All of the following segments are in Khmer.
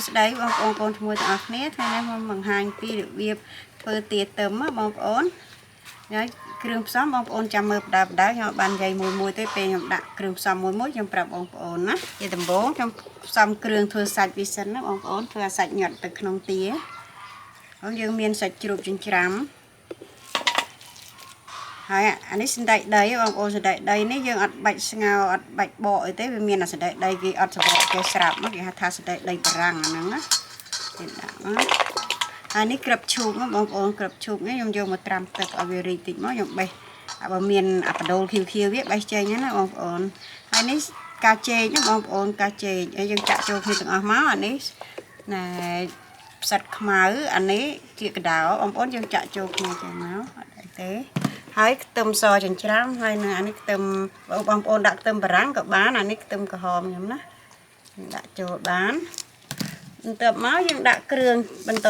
ស្ដីបងប្អូនបងប្អូនទាំងអស់គ្នាថ្ងៃនេះខ្ញុំបង្ហាញពីរបៀបធ្វើទាទឹមបងប្អូនហើយគ្រឿងផ្សំបងប្អូនចាំមើលបដាខ្ញុំបាននិយាយមួយទេពេលខ្ញុំដាក់គ្រឿងផ្សំមួយខ្ញុំប្រាប់បងប្អូនណាជាដំបូងខ្ញុំផ្សំគ្រឿងធ្វើសាច់វាសិនណាបងប្អូនធ្វើឲ្យសាច់ញាត់ទៅក្នុងទាហើយយើងមានសាច់ជ្រូកចិញ្ច្រាំហើយអានេះសណ្តែកដីបងប្អូនសណ្តែកដីនេះយើងអត់បាច់ស្ងោរអត់បាច់បកអីទេវាមានអាសណ្តែកដីគេអត់សម្បកគេស្រាប់គេហៅថាសណ្តែកដីបារាំងហ្នឹងណាគេដាក់មកហើយនេះក្របឈូកបងប្អូនក្របឈូកនេះខ្ញុំយកមកត្រាំទឹកឲ្យវារីកតិចមកខ្ញុំបេះបើមានអាបដូលខៀវវាបេះចេញណាបងប្អូនហើយនេះកាចេកណាបងប្អូនកាចេកហើយយើងចាក់ចូលគ្នាទាំងអស់មកអានេះណែផ្សិតខ្មៅអានេះជាកដោបងប្អូនយើងចាក់ចូលគ្នាចេញមកអត់អីទេហើយខ្ទឹមសចិញ្ច្រាំហើយនឹងអានេះខ្ទឹមបងប្អូនដាក់ខ្ទឹមបារាំងក៏បានអានេះខ្ទឹមក្រហមខ្ញុំណាដាក់ចូលបានបន្ទាប់មកយើងដាក់គ្រឿងបន្ត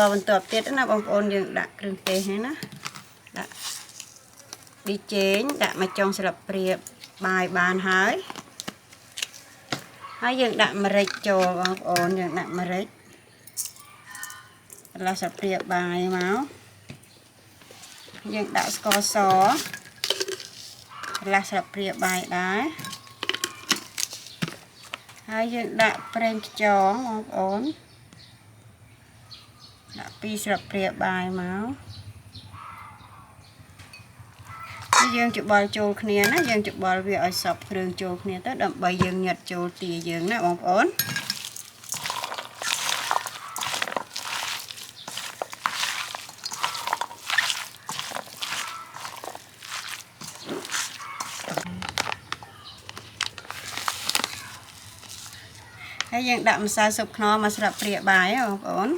ទៀតណាបងប្អូនយើងដាក់គ្រឿងទេសហ្នឹងណាដាក់ប៊ីចេងដាក់មកចុងស្លាបព្រាបាយបានហើយយើងដាក់ម្រេចចូលបងប្អូនយើងដាក់ម្រេចកន្លះស្លាបព្រាបាយមកយើងដាក់ស្ករសកន្លះស្លាបព្រាបាយដែរហើយយើងដាក់ប្រេងខ្យងបងប្អូនដាក់2ស្លាបព្រាបាយមកយើងច្បល់ចូលគ្នាណាយើងច្បល់វាឲ្យសព្វគ្រឿងចូលគ្នាទៅដើម្បីយើងញាត់ចូលទាយើងណាបងប្អូនហើយយើងដាក់ម្សៅស៊ុបខ្នុរមកស្រាប់ព្រាបាយបងប្អូន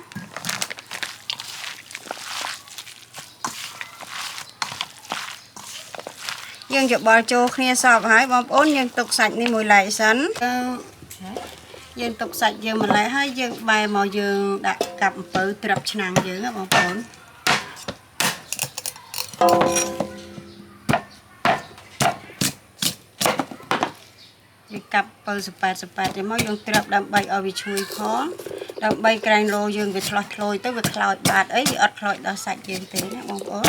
យើងច្បល់ចូលគ្នាសពហើយបងប្អូនយើងទុកសាច់នេះមួយឡែកសិនយើងទុកសាច់យើងមួយឡែកហើយយើងបែរមកយើងដាក់កាប់អំពៅត្រាប់ឆ្នាំងយើងណាបងប្អូនយើងកាប់ពៅសប៉ែតទៅមកយើងត្រាប់ដើម្បីឲ្យវាឈ្ងុយផងដើម្បីក្រែងលោយើងវាឆ្លោះឆ្លោយទៅវាខ្លោចបាតអីវាអត់ខ្លោចដល់សាច់យើងទេណាបងប្អូន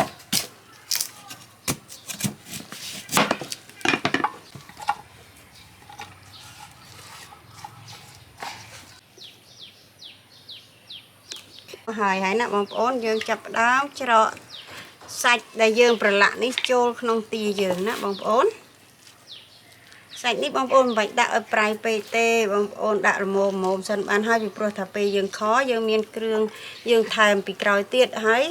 ហើយណាបងប្អូនយើងចាប់ផ្ដើមច្រកសាច់ដែលយើងប្រឡាក់នេះចូលក្នុងទាយើងណាបងប្អូនសាច់នេះបងប្អូនមិនបាច់ដាក់ឲ្យប្រៃពេកទេបងប្អូនដាក់រមមសិនបានហើយពីព្រោះថាពេលយើងខយើងមានគ្រឿងយើងថែមពីក្រោយទៀតហើយ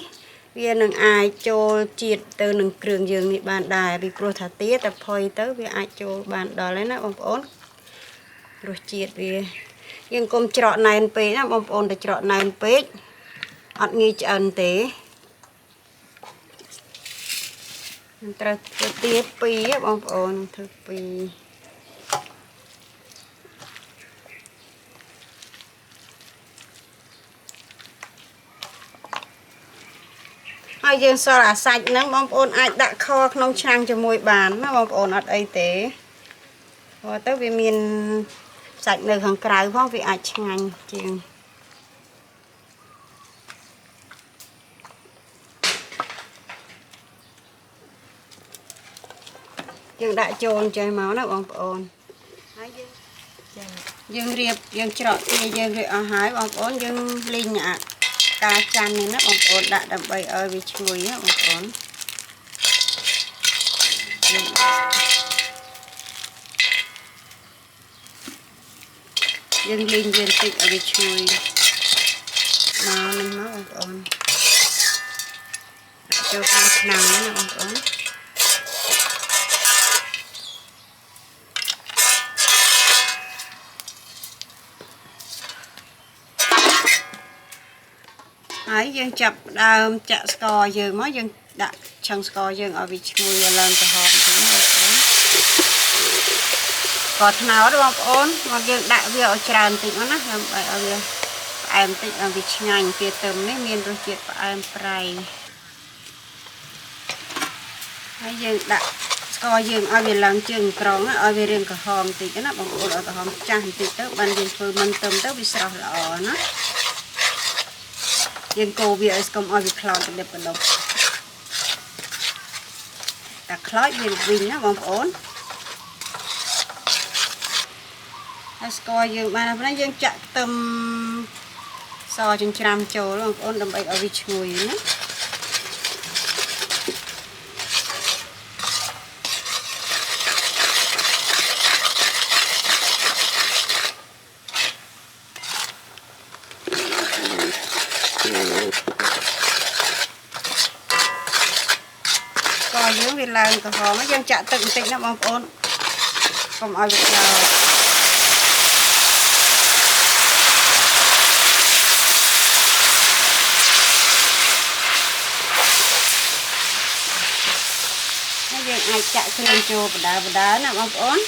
វានឹងអាចចូលជាតិទៅនឹងគ្រឿងយើងនេះបានដែរពីព្រោះថាទាតែផុយទៅវាអាចចូលបានដល់ហើយណាបងប្អូនរសជាតិវាយើងកុំច្រកណែនពេកណាបងប្អូនតែច្រកណែនពេកអត់ងាយឆ្អិនទេត្រូវធ្វើទា2បងប្អូនធ្វើ2ហើយយើងសល់អាសាច់ហ្នឹងបងប្អូនអាចដាក់ខក្នុងឆ្នាំងជាមួយបានណាបងប្អូនអត់អីទេព្រោះទៅវាមានសាច់នៅខាងក្រៅផងវាអាចឆ្ងាញ់ជាងយើងដាក់ចូលចេះមកណាបងប្អូនហើយយើងរៀបយើងច្រកទាយើងរៀបអស់ហើយបងប្អូនយើងលីងអាការចាន់នេះណាបងប្អូនដាក់ដើម្បីឲ្យវាឈ្ងុយណាបងប្អូនយើងលីងវាបន្តិចឲ្យវាឈ្ងុយមកនេះមកបងប្អូនចូលក្នុងឆ្នាំងណាបងប្អូនហើយយើងចាប់ដើមចាក់ស្ករយើងមកយើងដាក់ឆឹងស្ករយើងឲ្យវាឈ្ងុយឡើងក្រហមទៅបងប្អូនស្ករត្នោតបងប្អូនមកយើងដាក់វាឲ្យច្រើនតិចមកណាដើម្បីឲ្យវាផ្អែមតិចឲ្យវាឆ្ងាញ់ទាទឹមនេះមានរសជាតិផ្អែមប្រៃហើយយើងដាក់ ស្ករយើងឲ្យវាឡើងជើងក្រងឲ្យវារៀងក្រហមតិចណាបងប្អូនឲ្យក្រហមចាស់បន្តិចទៅបានយើងធ្វើមិនទឹមទៅវាស្រស់ល្អណាយើងកូរវាឲ្យស្គមឲ្យវាខ្លោចកដិបកដុបតែខ្លោចវាវិញណាបងប្អូនហើយស្ករយើងបានហើយយើងចាក់ខ្ទឹមសចិញ្ច្រាំចូលបងប្អូនដើម្បីឲ្យវាឈ្ងុយណាស្ករយើងវាឡើងក្រហមយើងចាក់ទឹកបន្តិចណាបងប្អូនកុំឲ្យវាខ្លោចយើងអាចចាក់គ្រឿងចូលបដាណាបងប្អូន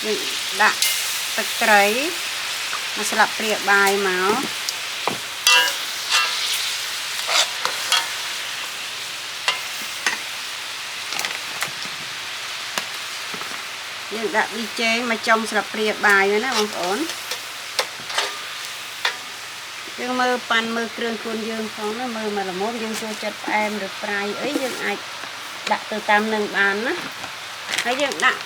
យើងដាក់ទឹកត្រីមួយស្លាបព្រាបាយមកយើងដាក់ប៊ីចេងមកចុងស្លាបព្រាបាយណាបងប្អូនយើងមើលប៉ាន់មើលគ្រឿងខ្លួនយើងផងណាមើលមកល្មមយើងចូលចិត្តផ្អែមឬប្រៃអីយើងអាចដាក់ទៅតាមនឹងបានណាហើយយើងដាក់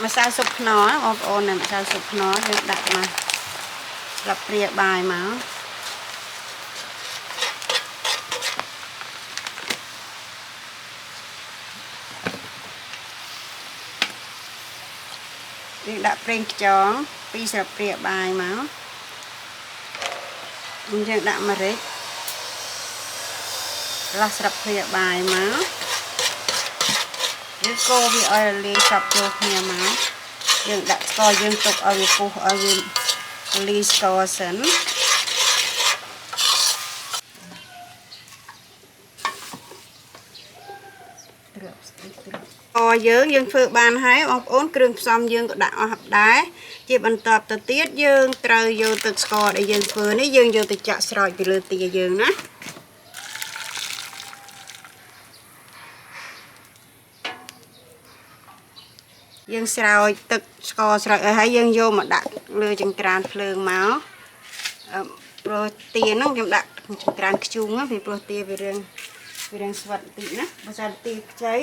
ម្សៅស៊ុបខ្នុរបងប្អូនម្សៅស៊ុបខ្នុរយើងដាក់មកស្លាបព្រាបាយមកយើងដាក់ប្រេងខ្យង2ស្លាបព្រាបាយមកយើងដាក់ម្រេចកន្លះស្លាបព្រាបាយមកយើងកូរវាឲ្យរលាយសព្វចូលគ្នាមកយើងដាក់ស្ករយើងទុកឲ្យវាពុះឲ្យវារលាយស្ករសិនយើងធ្វើបានហើយបងប្អូនគ្រឿងផ្សំយើងក៏ដាក់អស់ដែរជាបន្តទៅទៀតយើងត្រូវយកទឹកស្ករដែលយើងធ្វើនេះយើងយកទៅចាក់ស្រោចពីលើទាយើងណាយើងស្រោចទឹកស្ករស្រោចឲ្យហើយយើងយកមកដាក់លើចង្ក្រានភ្លើងមកព្រោះទាហ្នឹងខ្ញុំដាក់ចង្ក្រានខ្ជុងពីព្រោះទាវារៀងស្វិតបន្តិចណាបើសិនទាខ្ចី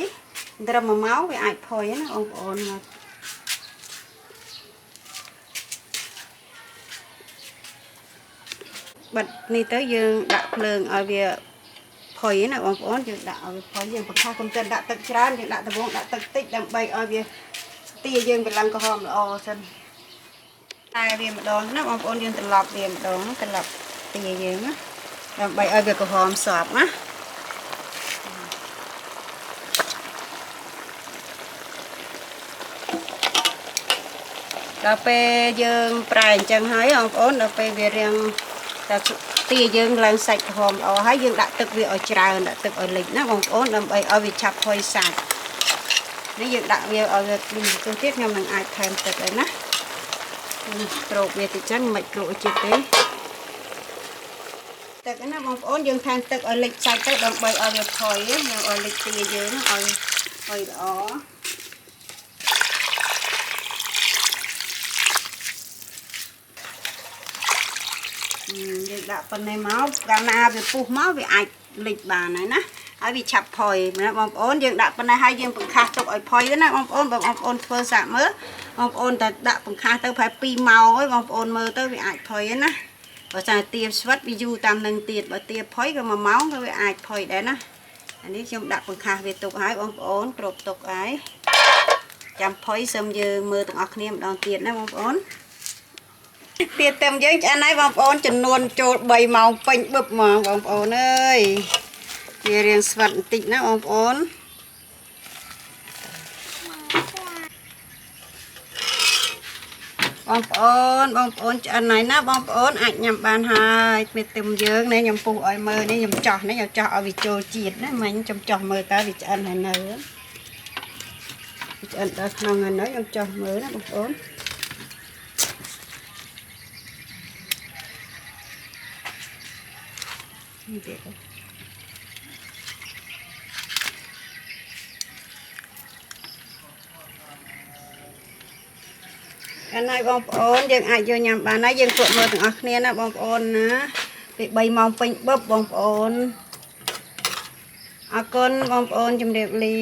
ត្រឹម1ម៉ោងវាអាចផុយណាបងប្អូនមកបាត់នេះទៅយើងដាក់ភ្លើងឲ្យវាផុយណាបងប្អូនយើងដាក់ឲ្យវាផុយយើងបង្ខំកុំទៅដាក់ទឹកច្រើនយើងដាក់ដំបងដាក់ទឹកតិចដើម្បីឲ្យវាទាយើងវាឡើងក្រហមល្អសិនតែវាម្ដងណាបងប្អូនយើងត្រឡប់វាម្ដងត្រឡប់ទាយើងណាដើម្បីឲ្យវាក្រហមសព្វណាដល់ពេលយើងប្រែអញ្ចឹងហើយបងប្អូនដល់ពេលវារៀងតែទាយើងឡើងសាច់ក្រហមល្អហើយយើងដាក់ទឹកវាឲ្យច្រើនដាក់ទឹកឲ្យលិចណាបងប្អូនដើម្បីឲ្យវាឆាប់ផុយសាច់នេះយើងដាក់វាឲ្យវាលីងទៅទៀតខ្ញុំនឹងអាចថែមទឹកហើយណាគ្របវាតិចចឹងមិនគ្របជាតិទេទឹកណាបងប្អូនយើងថែមទឹកឲ្យលិចសាច់ទៅដើម្បីឲ្យវាផុយយើងឲ្យលិចទាយើងឲ្យផុយល្អយើងដាក់ប៉ុណ្ណេះមកកាលណាវាពុះមកវាអាចលិចបានហើយណាហើយវាឆាប់ផុយណាបងប្អូនយើងដាក់ប៉ុណ្ណេះហើយយើងបង្ខាស់ទុកឲ្យផុយណាបងប្អូនបងប្អូនធ្វើសាកមើលបងប្អូនតែដាក់បង្ខាស់ទៅប្រហែល2ម៉ោងហើយបងប្អូនមើលទៅវាអាចផុយណាបើតែទាស្វិតវាយូរតាមនឹងទៀតបើទាផុយក៏1ម៉ោងក៏វាអាចផុយដែរណាអានេះខ្ញុំដាក់បង្ខាស់វាទុកហើយបងប្អូនគ្រប់ទុកហើយចាំផុយសឹមយើងមើលទាំងអស់គ្នាម្ដងទៀតណាបងប្អូនទៀតតែយើងឆ្អិនហើយបងប្អូនចំនួនចូល3ម៉ោងពេញបឹបហ្មងបងប្អូនអើយវារៀងស្វិតបន្តិចណាបងប្អូនបងប្អូនឆ្អិនហើយណាបងប្អូនអាចញ៉ាំបានហើយមេទឹមយើងនេះខ្ញុំពុះឲ្យមើលនេះខ្ញុំចោះនេះខ្ញុំចោះឲ្យវាចូលជាតិណាមិញខ្ញុំចោះមើលតើវាឆ្អិនហើយនៅឆ្អិនដល់ក្នុងហើយនៅខ្ញុំចោះមើលណាបងប្អូននេះទៀត កាលណាបងប្អូនយើងអាចយកញ៉ាំបានហើយយើងធ្វើមើលទាំងអស់គ្នាណាបងប្អូនណាពី3ម៉ោងពេញបឹបបងប្អូនអរគុណបងប្អូនជម្រាបលា